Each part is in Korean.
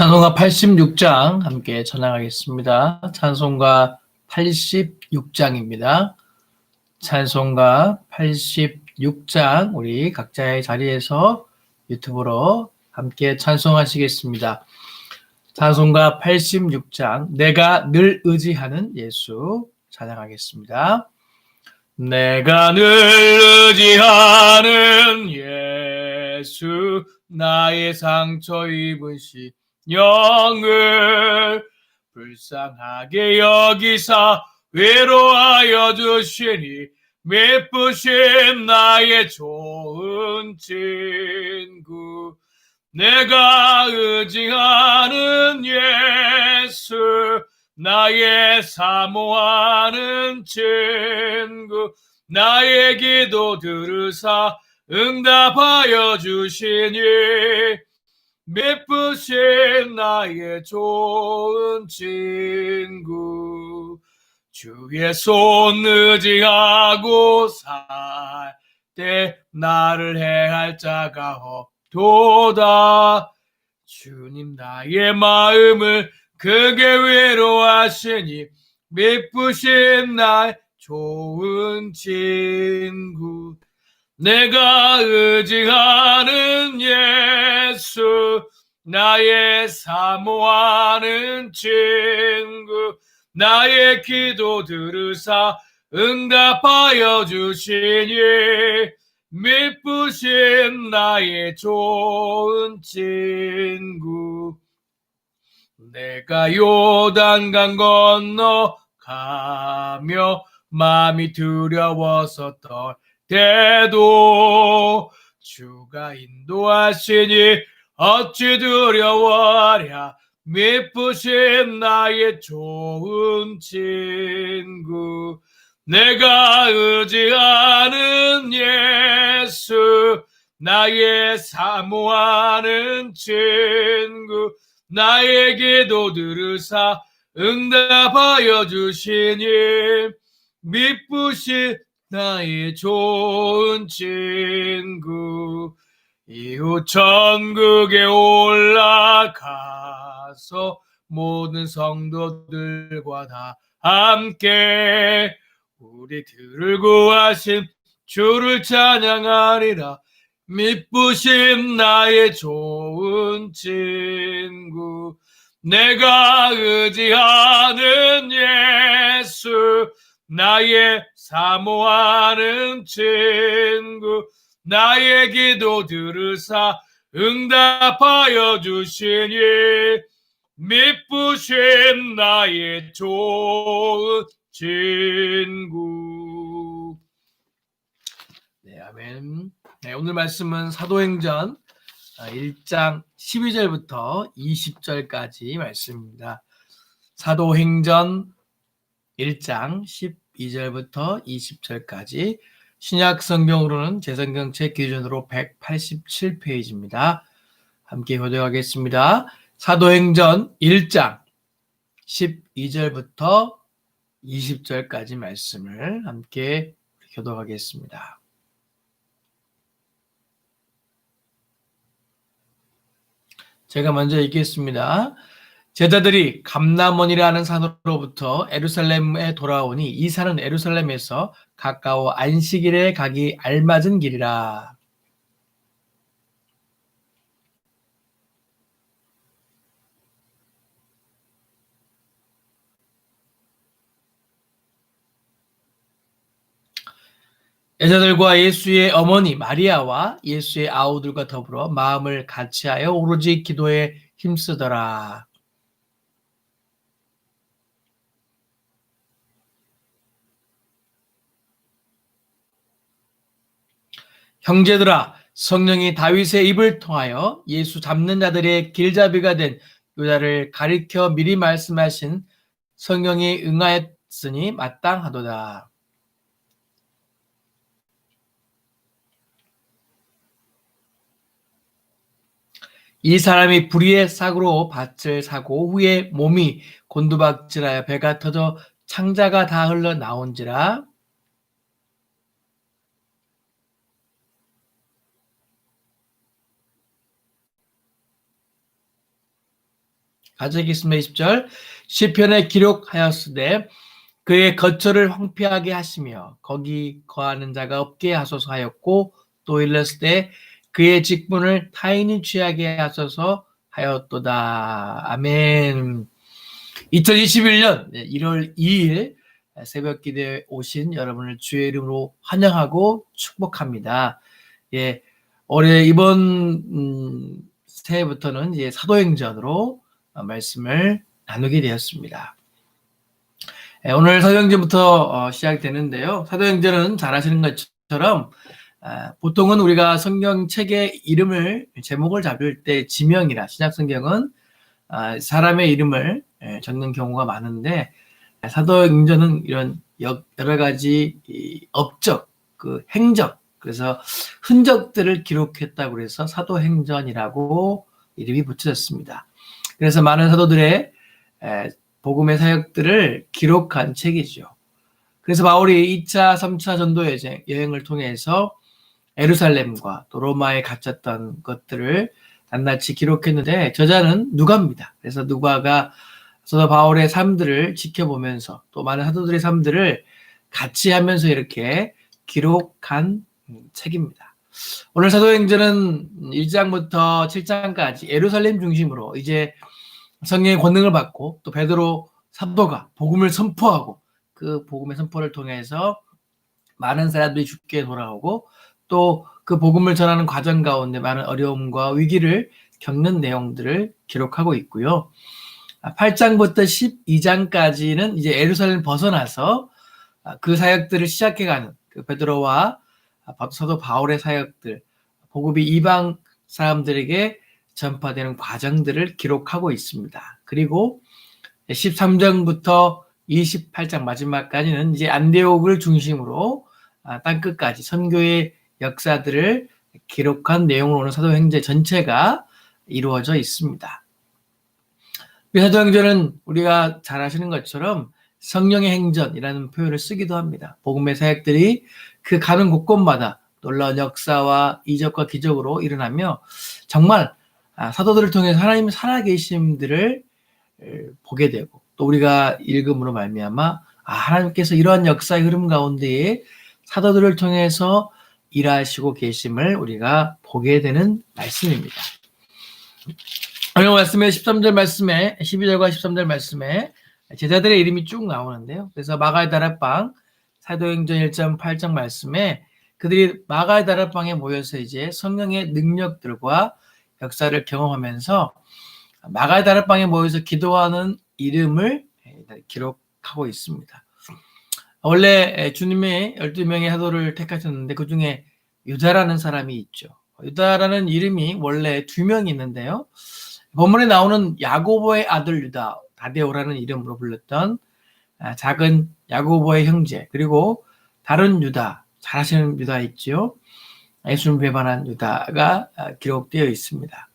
찬송가 86장 함께 찬양하겠습니다. 찬송가 86장입니다. 찬송가 86장 우리 각자의 자리에서 유튜브로 함께 찬송하시겠습니다. 찬송가 86장 내가 늘 의지하는 예수 찬양하겠습니다. 내가 늘 의지하는 예수 나의 상처 입으신 영을 불쌍하게 여기사 위로하여 주시니 미쁘신 나의 좋은 친구 내가 의지하는 예수 나의 사모하는 친구 나의 기도 들으사 응답하여 주시니 미쁘신 나의 좋은 친구 주의 손 의지하고 살 때 나를 해할 자가 없도다 주님 나의 마음을 크게 위로하시니 미쁘신 나의 좋은 친구 내가 의지하는 예수 나의 사모하는 친구 나의 기도 들으사 응답하여 주시니 미쁘신 나의 좋은 친구 내가 요단강 건너 가며 마음이 두려워서 떨 때도 주가 인도하시니 어찌 두려워하랴 미쁘신 나의 좋은 친구 내가 의지하는 예수 나의 사모하는 친구 나의 기도 들으사 응답하여 주시니 미쁘신 나의 좋은 친구 이후 천국에 올라가서 모든 성도들과 다 함께 우리들을 구하신 주를 찬양하리라 미쁘신 나의 좋은 친구 내가 의지하는 예수 나의 사모하는 친구 나의 기도 들으사 응답하여 주시니 미쁘신 나의 좋은 친구 네, 아멘. 네, 오늘 말씀은 사도행전 1장 12절부터 20절까지 말씀입니다. 사도행전 1장 12절부터 20절까지 신약 성경으로는 제성경책 기준으로 187페이지입니다. 함께 교독하겠습니다. 사도행전 1장 12절부터 20절까지 말씀을 함께 교독하겠습니다. 제가 먼저 읽겠습니다. 제자들이 감람원이라는 산으로부터 예루살렘에 돌아오니 이 산은 예루살렘에서 가까워 안식일에 가기 알맞은 길이라. 제자들과 예수의 어머니 마리아와 예수의 아우들과 더불어 마음을 같이하여 오로지 기도에 힘쓰더라. 형제들아 성령이 다윗의 입을 통하여 예수 잡는 자들의 길잡이가 된 유다를 가리켜 미리 말씀하신 성령이 응하였으니 마땅하도다. 이 사람이 불의의 싹으로 밭을 사고 후에 몸이 곤두박질하여 배가 터져 창자가 다 흘러나온지라. 가져 있습니다. 20절. 시편에 기록하였으되 그의 거처를 황폐하게 하시며 거기 거하는 자가 없게 하소서 하였고, 또 일렀으되 그의 직분을 타인이 취하게 하소서 하였도다. 아멘. 2021년 1월 2일 새벽 기도에 오신 여러분을 주의 이름으로 환영하고 축복합니다. 예, 올해 이번 새해부터는 이제 사도행전으로 말씀을 나누게 되었습니다. 오늘 사도행전부터 시작되는데요. 사도행전은 잘 아시는 것처럼 보통은 우리가 성경책의 이름을 제목을 잡을 때 지명이라, 신약성경은 사람의 이름을 적는 경우가 많은데, 사도행전은 이런 여러 가지 업적, 그 행적, 그래서 흔적들을 기록했다고 해서 사도행전이라고 이름이 붙여졌습니다. 그래서 많은 사도들의 복음의 사역들을 기록한 책이죠. 그래서 바울이 2차, 3차 전도 여행을 통해서 예루살렘과 또 로마에 갇혔던 것들을 낱낱이 기록했는데, 저자는 누가입니다. 그래서 누가가 사도 바울의 삶들을 지켜보면서 또 많은 사도들의 삶들을 같이 하면서 이렇게 기록한 책입니다. 오늘 사도행전은 1장부터 7장까지 예루살렘 중심으로 이제 성령의 권능을 받고, 또 베드로 사도가 복음을 선포하고, 그 복음의 선포를 통해서 많은 사람들이 주께 돌아오고, 또 그 복음을 전하는 과정 가운데 많은 어려움과 위기를 겪는 내용들을 기록하고 있고요. 8장부터 12장까지는 이제 예루살렘 벗어나서 그 사역들을 시작해가는 그 베드로와 사도 바울의 사역들, 복음이 이방 사람들에게 전파되는 과정들을 기록하고 있습니다. 그리고 13장부터 28장 마지막까지는 이제 안디옥을 중심으로 땅끝까지 선교의 역사들을 기록한 내용으로 오늘 사도행전 전체가 이루어져 있습니다. 사도행전은 우리가 잘 아시는 것처럼 성령의 행전이라는 표현을 쓰기도 합니다. 복음의 사역들이 그 가는 곳곳마다 놀라운 역사와 이적과 기적으로 일어나며, 정말 사도들을 통해서 하나님의 살아계심들을 보게 되고, 또 우리가 읽음으로 말미암아 하나님께서 이러한 역사의 흐름 가운데에 사도들을 통해서 일하시고 계심을 우리가 보게 되는 말씀입니다. 오늘 말씀에 13절 말씀에 12절과 13절 말씀에 제자들의 이름이 쭉 나오는데요. 그래서 마가의 다락방, 사도행전 1.8장 말씀에 그들이 마가의 다락방에 모여서 이제 성령의 능력들과 역사를 경험하면서 마가의 다락방에 모여서 기도하는 이름을 기록하고 있습니다. 원래 주님의 12명의 사도를 택하셨는데 그 중에 유다라는 사람이 있죠. 유다라는 이름이 원래 2명이 있는데요. 본문에 나오는 야고보의 아들 유다, 다데오라는 이름으로 불렸던 작은 야고보의 형제, 그리고 다른 유다, 잘 아시는 유다 있죠. 예수님 배반한 유다가 기록되어 있습니다.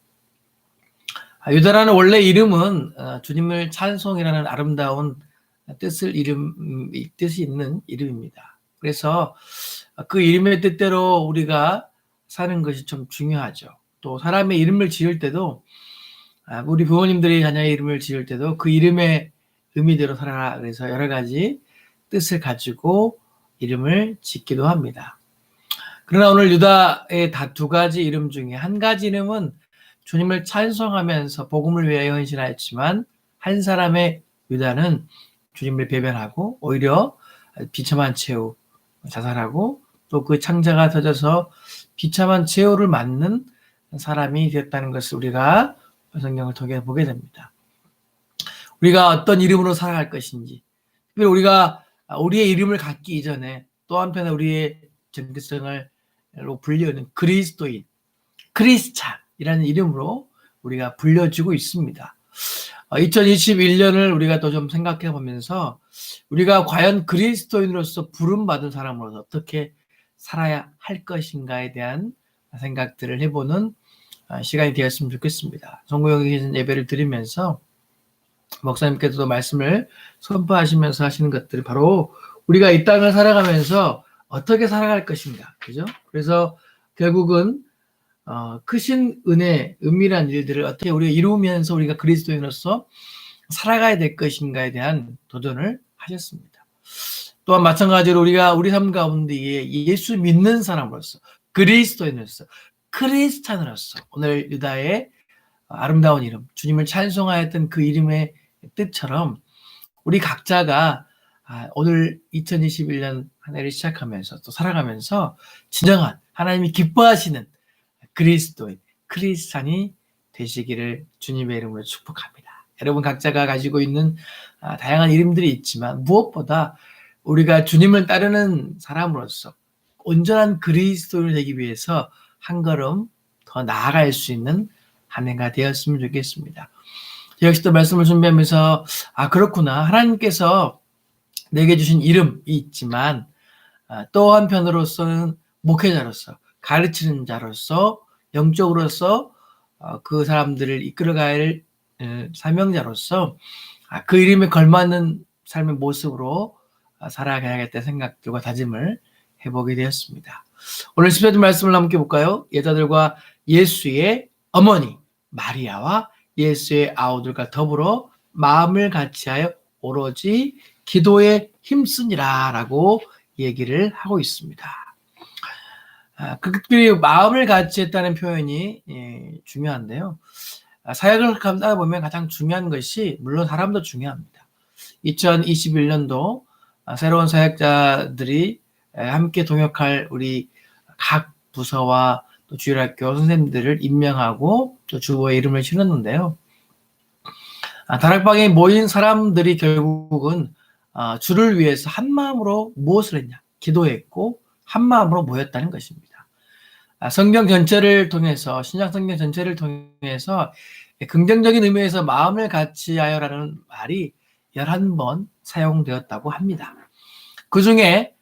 유다라는 원래 이름은 주님을 찬송이라는 아름다운 뜻이 있는 이름입니다. 그래서 그 이름의 뜻대로 우리가 사는 것이 좀 중요하죠. 또 사람의 이름을 지을 때도, 우리 부모님들이 자녀의 이름을 지을 때도 그 이름의 의미대로 살아라, 그래서 여러 가지 뜻을 가지고 이름을 짓기도 합니다. 그러나 오늘 유다의 다 2가지 이름 중에 한 가지 이름은 주님을 찬송하면서 복음을 위하여 헌신하였지만, 한 사람의 유다는 주님을 배반하고 오히려 비참한 최후 자살하고, 또 그 창자가 터져서 비참한 최후를 맞는 사람이 되었다는 것을 우리가 성경을 통해 보게 됩니다. 우리가 어떤 이름으로 살아갈 것인지, 특별히 우리가 우리의 이름을 갖기 이전에 또 한편에 우리의 정체성을 불리우는 그리스도인, 크리스찬이라는 이름으로 우리가 불려지고 있습니다. 2021년을 우리가 또 좀 생각해 보면서 우리가 과연 그리스도인으로서 부름받은 사람으로서 어떻게 살아야 할 것인가에 대한 생각들을 해보는 시간이 되었으면 좋겠습니다. 성구역에 계신 예배를 드리면서 목사님께서도 말씀을 선포하시면서 하시는 것들이 바로 우리가 이 땅을 살아가면서 어떻게 살아갈 것인가, 그죠? 그래서 결국은 크신 은혜, 은밀한 일들을 어떻게 우리가 이루면서 우리가 그리스도인으로서 살아가야 될 것인가에 대한 도전을 하셨습니다. 또한 마찬가지로 우리가 우리 삶 가운데 예수 믿는 사람으로서, 그리스도인으로서, 크리스찬으로서 오늘 유다의 아름다운 이름, 주님을 찬송하였던 그 이름의 뜻처럼 우리 각자가 오늘 2021년 한 해를 시작하면서 또 살아가면서 진정한 하나님이 기뻐하시는 그리스도인, 크리스찬이 되시기를 주님의 이름으로 축복합니다. 여러분 각자가 가지고 있는 다양한 이름들이 있지만 무엇보다 우리가 주님을 따르는 사람으로서 온전한 그리스도인이 되기 위해서 한 걸음 더 나아갈 수 있는 한 해가 되었으면 좋겠습니다. 역시 또 말씀을 준비하면서 그렇구나. 하나님께서 내게 주신 이름이 있지만 또 한편으로서는 목회자로서, 가르치는 자로서, 영적으로서 그 사람들을 이끌어갈 사명자로서 그 이름에 걸맞는 삶의 모습으로 살아가야겠다는 생각들과 다짐을 해보게 되었습니다. 오늘 10절 말씀을 함께 볼까요? 여자들과 예수의 어머니 마리아와 예수의 아우들과 더불어 마음을 같이하여 오로지 기도에 힘쓰니라 라고 얘기를 하고 있습니다. 그들이 마음을 같이 했다는 표현이 중요한데요. 사역을 하다 보면 가장 중요한 것이 물론 사람도 중요합니다. 2021년도 새로운 사역자들이 함께 동역할 우리 각 부서와 또 주일학교 선생님들을 임명하고 또 주보에 이름을 실었는데요. 다락방에 모인 사람들이 결국은 주를 위해서 한 마음으로 무엇을 했냐? 기도했고 한 마음으로 모였다는 것입니다. 성경 전체를 통해서, 신약 성경 전체를 통해서 긍정적인 의미에서 마음을 같이 하여라는 말이 11번 사용되었다고 합니다. 그 중에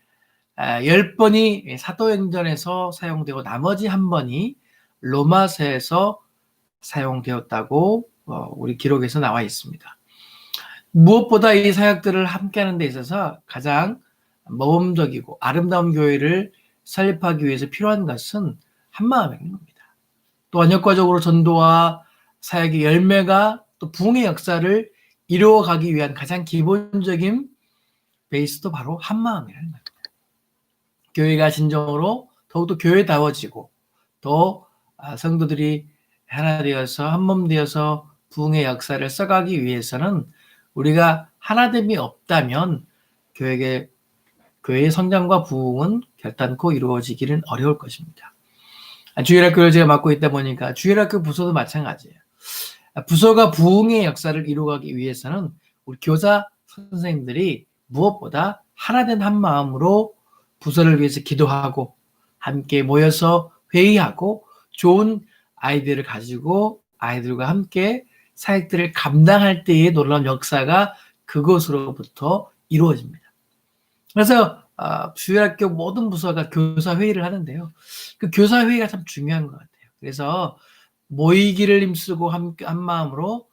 10번이 사도행전에서 사용되고 나머지 한 번이 로마서에서 사용되었다고 우리 기록에서 나와 있습니다. 무엇보다 이 사역들을 함께하는 데 있어서 가장 모범적이고 아름다운 교회를 설립하기 위해서 필요한 것은 한마음인 겁니다. 또한 효과적으로 전도와 사역의 열매가 또 부흥의 역사를 이루어가기 위한 가장 기본적인 베이스도 바로 한마음이라는 겁니다. 교회가 진정으로 더욱더 교회다워지고 또 성도들이 하나 되어서 한 몸 되어서 부흥의 역사를 써가기 위해서는 우리가 하나됨이 없다면 교회의 성장과 부흥은 결단코 이루어지기는 어려울 것입니다. 주일학교를 제가 맡고 있다 보니까 주일학교 부서도 마찬가지예요. 부서가 부흥의 역사를 이루어가기 위해서는 우리 교사 선생님들이 무엇보다 하나된 한 마음으로 부서를 위해서 기도하고 함께 모여서 회의하고 좋은 아이디어를 가지고 아이들과 함께 사역들을 감당할 때의 놀라운 역사가 그것으로부터 이루어집니다. 그래서 주일학교 모든 부서가 교사회의를 하는데요. 그 교사회의가 참 중요한 것 같아요. 그래서 모이기를 힘쓰고 함께 한 마음으로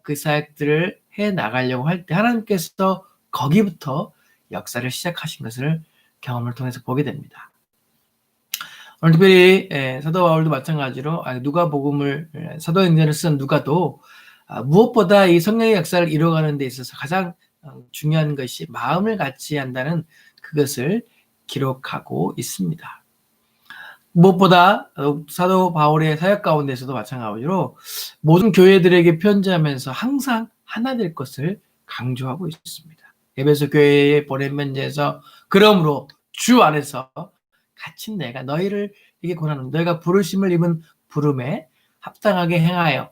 그 사역들을 해 나가려고 할 때 하나님께서 거기부터 역사를 시작하신 것을 경험을 통해서 보게 됩니다. 오늘 특별히 사도 바울도 마찬가지로 누가복음을 사도행전을 쓴 누가도 무엇보다 이 성령의 역사를 이루어가는 데 있어서 가장 중요한 것이 마음을 같이 한다는 그것을 기록하고 있습니다. 무엇보다 사도 바울의 사역 가운데서도 마찬가지로 모든 교회들에게 편지하면서 항상 하나 될 것을 강조하고 있습니다. 에베소 교회에 보낸 편지에서 그러므로 주 안에서 갇힌 내가 너희를 이게 권하는 너희가 부르심을 입은 부름에 합당하게 행하여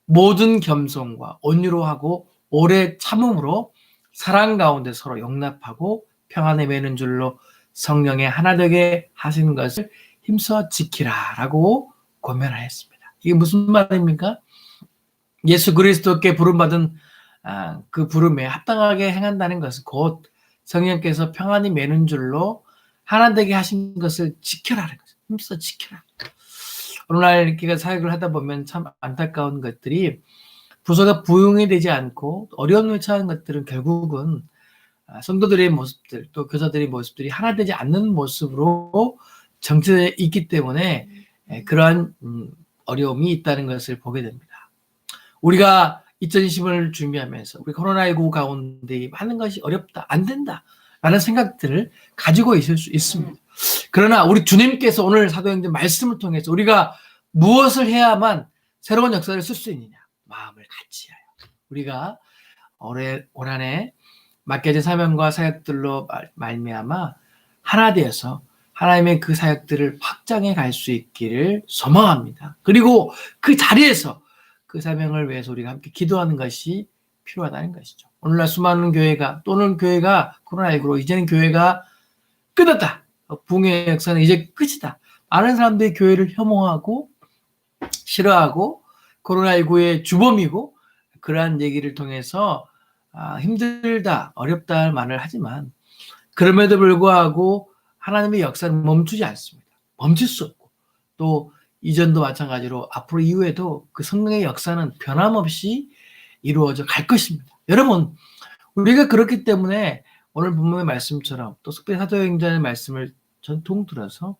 모든 겸손과 온유로 하고 오래 참음으로 사랑 가운데 서로 용납하고 평안에 매는 줄로 성령의 하나 되게 하시는 것을 힘써 지키라 라고 권면하였습니다. 이게 무슨 말입니까? 예수 그리스도께 부름받은 그 부름에 합당하게 행한다는 것은 곧 성령께서 평안히 매는 줄로 하나 되게 하신 것을 지켜라는 거죠. 힘써 지켜라. 오늘날 이렇게 사역을 하다 보면 참 안타까운 것들이 부서가 부흥이 되지 않고 어려움을 처한 것들은 결국은 성도들의 모습들 또 교사들의 모습들이 하나 되지 않는 모습으로 정체되어 있기 때문에 그러한 어려움이 있다는 것을 보게 됩니다. 우리가 2020년을 준비하면서 우리 코로나19 가운데 하는 것이 어렵다, 안 된다 라는 생각들을 가지고 있을 수 있습니다. 그러나 우리 주님께서 오늘 사도행전 말씀을 통해서 우리가 무엇을 해야만 새로운 역사를 쓸 수 있느냐, 마음을 같이하여 우리가 올 한해 맡겨진 사명과 사역들로 말미암아 하나 되어서 하나님의 그 사역들을 확장해 갈 수 있기를 소망합니다. 그리고 그 자리에서 그 사명을 위해서 우리가 함께 기도하는 것이 필요하다는 것이죠. 오늘날 수많은 교회가, 또는 교회가 코로나19로 이제는 교회가 끝났다, 붕의 역사는 이제 끝이다, 많은 사람들이 교회를 혐오하고 싫어하고 코로나19의 주범이고 그러한 얘기를 통해서 힘들다, 어렵다 말을 하지만 그럼에도 불구하고 하나님의 역사는 멈추지 않습니다. 멈출 수 없고 또 이전도 마찬가지로 앞으로 이후에도 그 성령의 역사는 변함없이 이루어져 갈 것입니다. 여러분, 우리가 그렇기 때문에 오늘 본문의 말씀처럼 또 특별히 사도행전의 말씀을 전통 들어서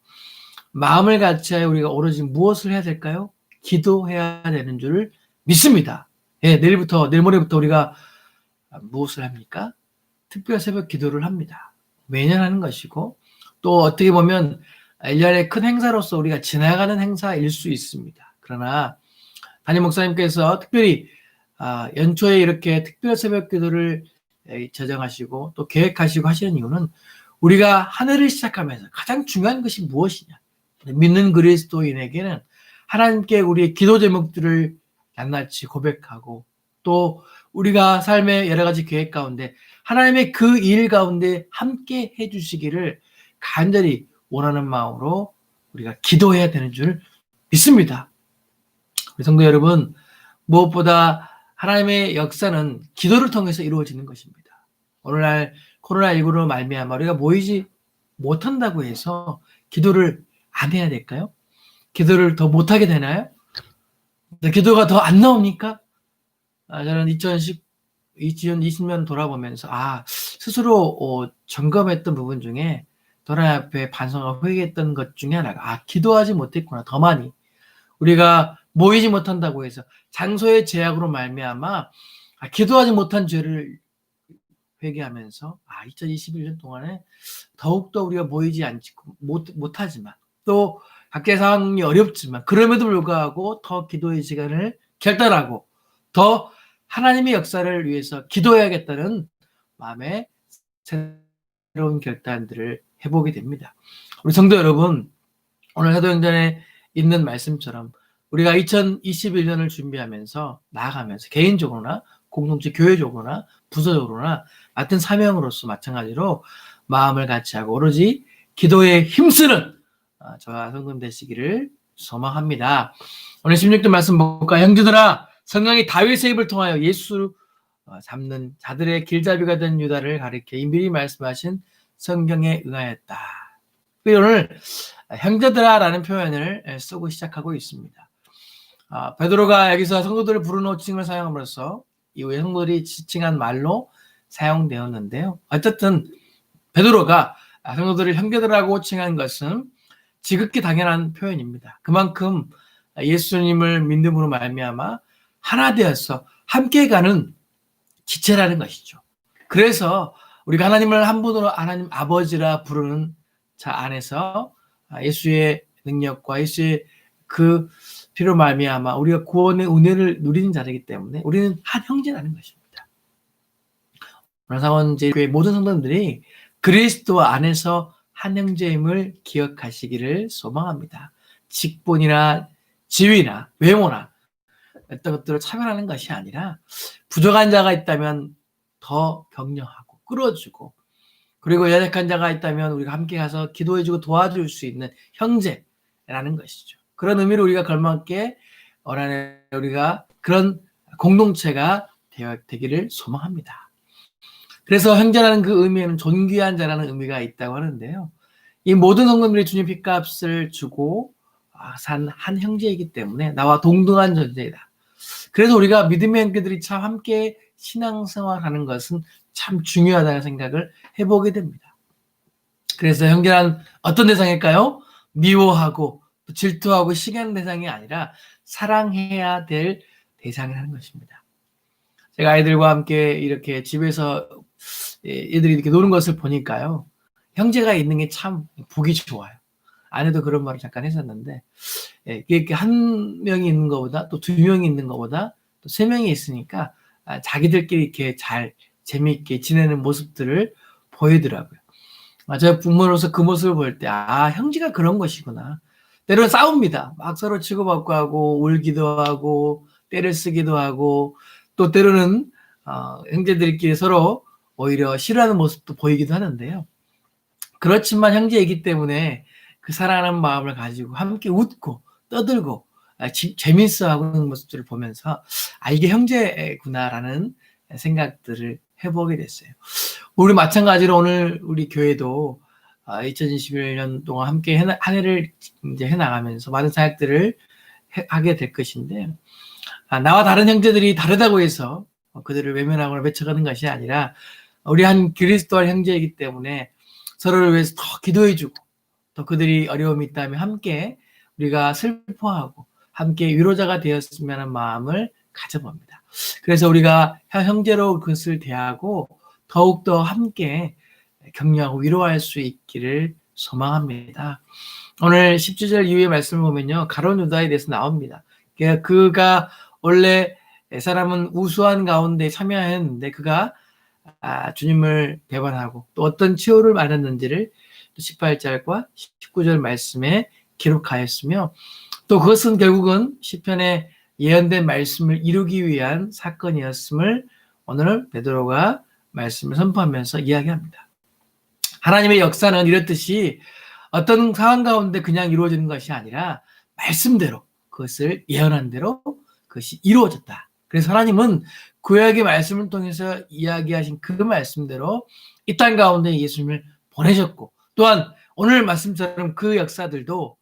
마음을 같이하여 우리가 오로지 무엇을 해야 될까요? 기도해야 되는 줄 믿습니다. 내일 모레부터 우리가 무엇을 합니까? 특별 새벽 기도를 합니다. 매년 하는 것이고 또 어떻게 보면 1년의 큰 행사로서 우리가 지나가는 행사일 수 있습니다. 그러나 담임 목사님께서 특별히 연초에 이렇게 특별 새벽 기도를 제정하시고 또 계획하시고 하시는 이유는 우리가 한 해를 시작하면서 가장 중요한 것이 무엇이냐, 믿는 그리스도인에게는 하나님께 우리의 기도 제목들을 낱낱이 고백하고 또 우리가 삶의 여러 가지 계획 가운데 하나님의 그 일 가운데 함께 해주시기를 간절히 원하는 마음으로 우리가 기도해야 되는 줄 믿습니다. 우리 성도 여러분, 무엇보다 하나님의 역사는 기도를 통해서 이루어지는 것입니다. 오늘날 코로나19로 말미암아 우리가 모이지 못한다고 해서 기도를 안 해야 될까요? 기도를 더 못하게 되나요? 기도가 더 안 나옵니까? 저는 2020년 돌아보면서 스스로 점검했던 부분 중에 하나님 앞에 반성하고 회개했던 것 중에 하나가 기도하지 못했구나. 더 많이 우리가 모이지 못한다고 해서 장소의 제약으로 말미암아 기도하지 못한 죄를 회개하면서 2021년 동안에 더욱더 우리가 모이지 않고 못하지만 또 각계 상황이 어렵지만 그럼에도 불구하고 더 기도의 시간을 결단하고 더 하나님의 역사를 위해서 기도해야겠다는 마음의 새로운 결단들을 해보게 됩니다. 우리 성도 여러분, 오늘 사도행전에 있는 말씀처럼 우리가 2021년을 준비하면서 나아가면서 개인적으로나 공동체 교회적으로나 부서적으로나 맡은 사명으로서 마찬가지로 마음을 같이하고 오로지 기도에 힘쓰는 저와 성도님 되시기를 소망합니다. 오늘 16절 말씀 볼까요? 형제들아, 성령이 다윗의 입을 통하여 예수 잡는 자들의 길잡이가 된 유다를 가리켜 인밀히 말씀하신 성경에 응하였다. 오늘 형제들아라는 표현을 쓰고 시작하고 있습니다. 베드로가 여기서 성도들을 부르는 호칭을 사용함으로써 이후에 성도들이 지칭한 말로 사용되었는데요. 어쨌든 베드로가 성도들을 형제들하고 호칭한 것은 지극히 당연한 표현입니다. 그만큼 예수님을 믿음으로 말미암아 하나 되어서 함께 가는 지체라는 것이죠. 그래서 우리가 하나님을 한 분으로 하나님 아버지라 부르는 자 안에서 예수의 능력과 예수의 그 피로 말미암아 우리가 구원의 은혜를 누리는 자이기 때문에 우리는 한 형제라는 것입니다. 사원제교회 모든 성도들이 그리스도 안에서 한 형제임을 기억하시기를 소망합니다. 직분이나 지위나 외모나 어떤 것들을 차별하는 것이 아니라 부족한 자가 있다면 더 격려하고 끌어주고 그리고 연약한 자가 있다면 우리가 함께 가서 기도해주고 도와줄 수 있는 형제라는 것이죠. 그런 의미로 우리가 걸맞게 우리가 그런 공동체가 되기를 소망합니다. 그래서 형제라는 그 의미에는 존귀한 자라는 의미가 있다고 하는데요. 이 모든 성도들이 주님 핏값을 주고 산 한 형제이기 때문에 나와 동등한 존재이다. 그래서 우리가 믿음의 형제들이 참 함께 신앙생활하는 것은 참 중요하다는 생각을 해보게 됩니다. 그래서 형제란 어떤 대상일까요? 미워하고 또 질투하고 시기하는 대상이 아니라 사랑해야 될 대상이라는 것입니다. 제가 아이들과 함께 이렇게 집에서 애들이 이렇게 노는 것을 보니까요. 형제가 있는 게 참 보기 좋아요. 아내도 그런 말을 잠깐 했었는데, 이렇게 한 명이 있는 것보다 또 두 명이 있는 것보다 또 세 명이 있으니까 자기들끼리 이렇게 잘 재미있게 지내는 모습들을 보이더라고요. 제가 부모로서 그 모습을 볼 때, 형제가 그런 것이구나. 때로는 싸웁니다. 막 서로 치고받고 하고, 울기도 하고, 때를 쓰기도 하고, 또 때로는, 형제들끼리 서로 오히려 싫어하는 모습도 보이기도 하는데요. 그렇지만 형제이기 때문에 그 사랑하는 마음을 가지고 함께 웃고, 떠들고, 재밌어 하는 모습들을 보면서, 이게 형제구나라는 생각들을 해보게 됐어요. 우리 마찬가지로 오늘 우리 교회도 2021년 동안 함께 한 해를 이제 해나가면서 많은 사역들을 하게 될 것인데, 나와 다른 형제들이 다르다고 해서 그들을 외면하거나 외쳐가는 것이 아니라 우리 한 그리스도와 형제이기 때문에 서로를 위해서 더 기도해주고 또 그들이 어려움이 있다면 함께 우리가 슬퍼하고 함께 위로자가 되었으면 하는 마음을 가져봅니다. 그래서 우리가 형제로 그것을 대하고 더욱더 함께 격려하고 위로할 수 있기를 소망합니다. 오늘 10주절 이후의 말씀을 보면요. 가룟 유다에 대해서 나옵니다. 그가 원래 사람은 우수한 가운데 참여했는데 그가 주님을 배반하고 또 어떤 치욕을 받았는지를 18절과 19절 말씀에 기록하였으며 또 그것은 결국은 시편에 예언된 말씀을 이루기 위한 사건이었음을 오늘 베드로가 말씀을 선포하면서 이야기합니다. 하나님의 역사는 이렇듯이 어떤 상황 가운데 그냥 이루어지는 것이 아니라 말씀대로 그것을 예언한 대로 그것이 이루어졌다. 그래서 하나님은 구약의 말씀을 통해서 이야기하신 그 말씀대로 이 땅 가운데 예수님을 보내셨고 또한 오늘 말씀처럼 그 역사들도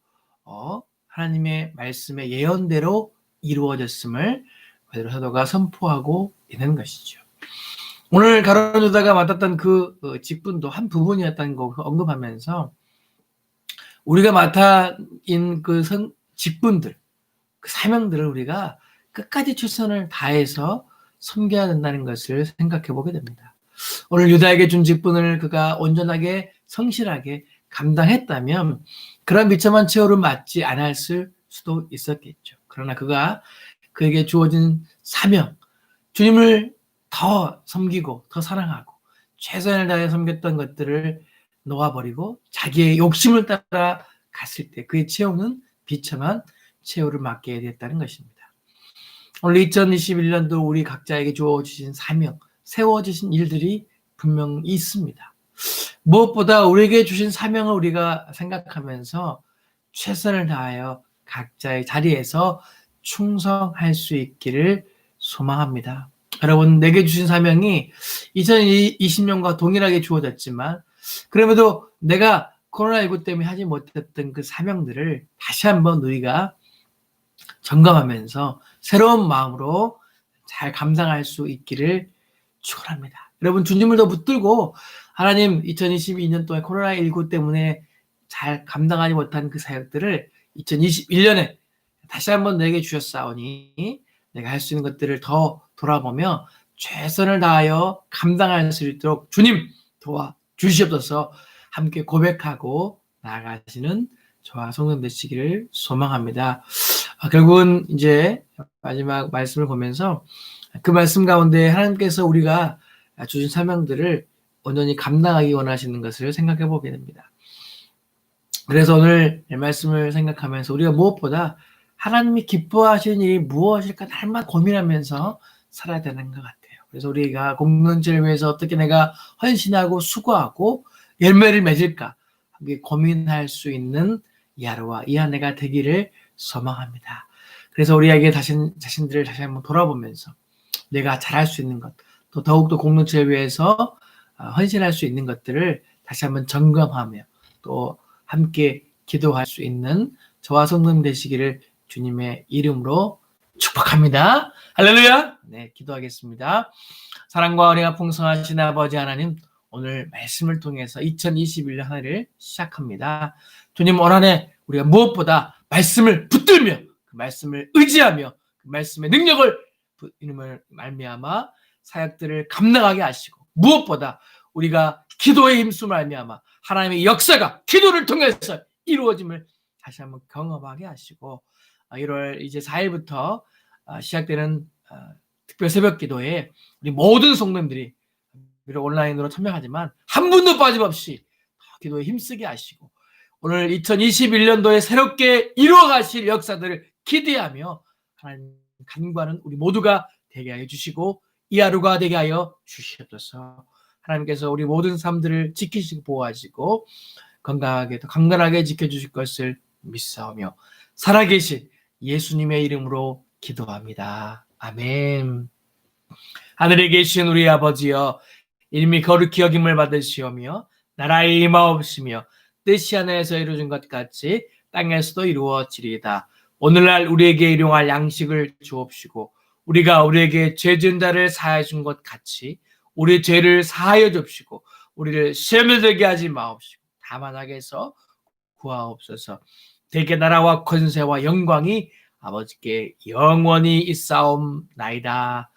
하나님의 말씀의 예언대로 이루어졌음을 베드로 사도가 선포하고 있는 것이죠. 오늘 가룟 유다가 맡았던 그 직분도 한 부분이었다는 거 언급하면서 우리가 맡아인 그 직분들, 그 사명들을 우리가 끝까지 최선을 다해서 섬겨야 된다는 것을 생각해 보게 됩니다. 오늘 유다에게 준 직분을 그가 온전하게 성실하게 감당했다면 그런 비참한 최후를 맞지 않았을 수도 있었겠죠. 그러나 그가 그에게 주어진 사명, 주님을 더 섬기고 더 사랑하고 최선을 다해 섬겼던 것들을 놓아버리고 자기의 욕심을 따라 갔을 때 그의 최후는 비참한 최후를 맞게 됐다는 것입니다. 오늘 2021년도 우리 각자에게 주어주신 사명, 세워주신 일들이 분명히 있습니다. 무엇보다 우리에게 주신 사명을 우리가 생각하면서 최선을 다하여 각자의 자리에서 충성할 수 있기를 소망합니다. 여러분, 내게 주신 사명이 2020년과 동일하게 주어졌지만 그럼에도 내가 코로나19 때문에 하지 못했던 그 사명들을 다시 한번 우리가 점검하면서 새로운 마음으로 잘 감당할 수 있기를 축원합니다. 여러분 주님을 더 붙들고 하나님 2022년 동안 코로나19 때문에 잘 감당하지 못한 그 사역들을 2021년에 다시 한번 내게 주셨사오니 내가 할 수 있는 것들을 더 돌아보며 최선을 다하여 감당할 수 있도록 주님 도와주시옵소서 함께 고백하고 나아가시는 저와 성도 되시기를 소망합니다. 결국은 이제 마지막 말씀을 보면서 그 말씀 가운데 하나님께서 우리가 주신 사명들을 온전히 감당하기 원하시는 것을 생각해 보게 됩니다. 그래서 오늘 말씀을 생각하면서 우리가 무엇보다 하나님이 기뻐하시는 일이 무엇일까 날마다 고민하면서 살아야 되는 것 같아요. 그래서 우리가 공동체를 위해서 어떻게 내가 헌신하고 수고하고 열매를 맺을까 고민할 수 있는 이 하루와 이 한 해가 되기를 소망합니다. 그래서 우리에게 자신들을 다시 한번 돌아보면서 내가 잘할 수 있는 것, 또 더욱더 공동체를 위해서 헌신할 수 있는 것들을 다시 한번 점검하며 또 함께 기도할 수 있는 저와 성도님 되시기를 주님의 이름으로 축복합니다. 할렐루야! 네, 기도하겠습니다. 사랑과 은혜가 풍성하신 아버지 하나님, 오늘 말씀을 통해서 2021년 한 해를 시작합니다. 주님 올 한해 우리가 무엇보다 말씀을 붙들며 그 말씀을 의지하며 그 말씀의 능력을 이름을 말미암아 사역들을 감당하게 하시고 무엇보다 우리가 기도의 힘쓰 말미암아 하나님의 역사가 기도를 통해서 이루어짐을 다시 한번 경험하게 하시고 1월 이제 4일부터 시작되는 특별 새벽 기도에 우리 모든 성도님들이 비록 온라인으로 참여하지만 한 분도 빠짐없이 기도에 힘쓰게 하시고 오늘 2021년도에 새롭게 이루어가실 역사들을 기대하며 하나님 간구하는 우리 모두가 되게 하여 주시고 이 하루가 되게 하여 주시옵소서. 하나님께서 우리 모든 삶들을 지키시고 보호하시고 건강하게 또 강건하게 지켜주실 것을 믿사오며 살아계신 예수님의 이름으로 기도합니다. 아멘. 하늘에 계신 우리 아버지여 이름이 거룩히 여김을 받으시오며 나라의 임하옵시며 뜻이 하늘에서 이루어진 것 같이 땅에서도 이루어지리이다. 오늘날 우리에게 일용할 양식을 주옵시고 우리가 우리에게 죄 지은 자를 사하여 준 것 같이 우리 죄를 사하여 줍시고 우리를 시험에 들게 하지 마옵시고 다만 악에서 구하옵소서. 대개 나라와 권세와 영광이 아버지께 영원히 있사옵나이다.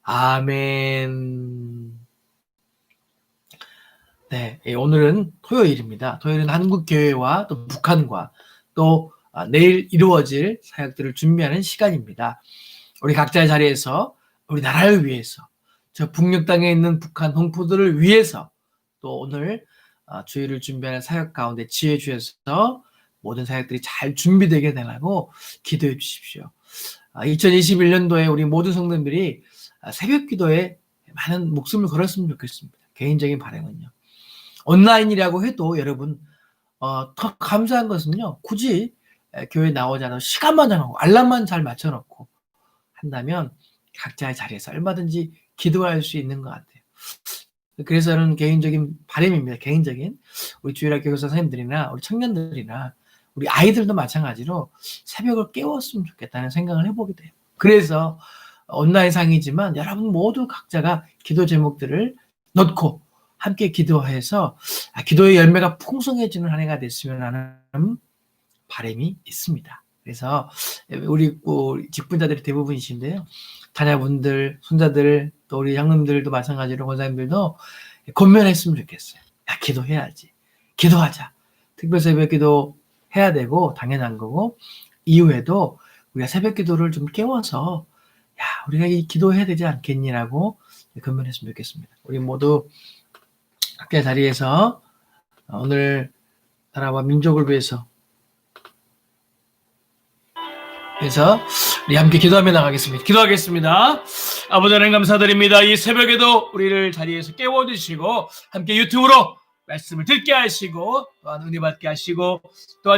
아멘. 네, 오늘은 토요일입니다. 토요일은 한국교회와 또 북한과 또 내일 이루어질 사역들을 준비하는 시간입니다. 우리 각자의 자리에서 우리 나라를 위해서 저 북녘 땅에 있는 북한 동포들을 위해서 또 오늘 주일을 준비하는 사역 가운데 지혜 주셔서 모든 사역들이 잘 준비되게 되라고 기도해 주십시오. 2021년도에 우리 모든 성도님들이 새벽 기도에 많은 목숨을 걸었으면 좋겠습니다. 개인적인 바람은요. 온라인이라고 해도 여러분 더 감사한 것은요. 굳이 교회 나오지 않아도 시간만 정하고 알람만 잘 맞춰놓고 한다면 각자의 자리에서 얼마든지 기도할 수 있는 것 같아요. 그래서 저는 개인적인 바람입니다. 개인적인 우리 주일학교 교사 선생님들이나 우리 청년들이나 우리 아이들도 마찬가지로 새벽을 깨웠으면 좋겠다는 생각을 해보게 돼요. 그래서 온라인상이지만 여러분 모두 각자가 기도 제목들을 넣고 함께 기도해서 기도의 열매가 풍성해지는 한 해가 됐으면 하는 바람이 있습니다. 그래서 우리 직분자들이 대부분이신데요. 자녀분들, 손자들, 또 우리 장님들도 마찬가지로 권사님들도 권면했으면 좋겠어요. 야, 기도해야지. 기도하자. 특별 새벽 기도 해야 되고 당연한 거고 이후에도 우리가 새벽 기도를 좀 깨워서 야, 우리가 이 기도해야 되지 않겠니라고 권면했으면 좋겠습니다. 우리 모두 각자의 자리에서 오늘 나라와 민족을 위해서 그래서 우리 함께 기도하며 나가겠습니다. 기도하겠습니다. 아버지 하나님 감사드립니다. 이 새벽에도 우리를 자리에서 깨워주시고 함께 유튜브로 말씀을 듣게 하시고 또한 은혜 받게 하시고 또한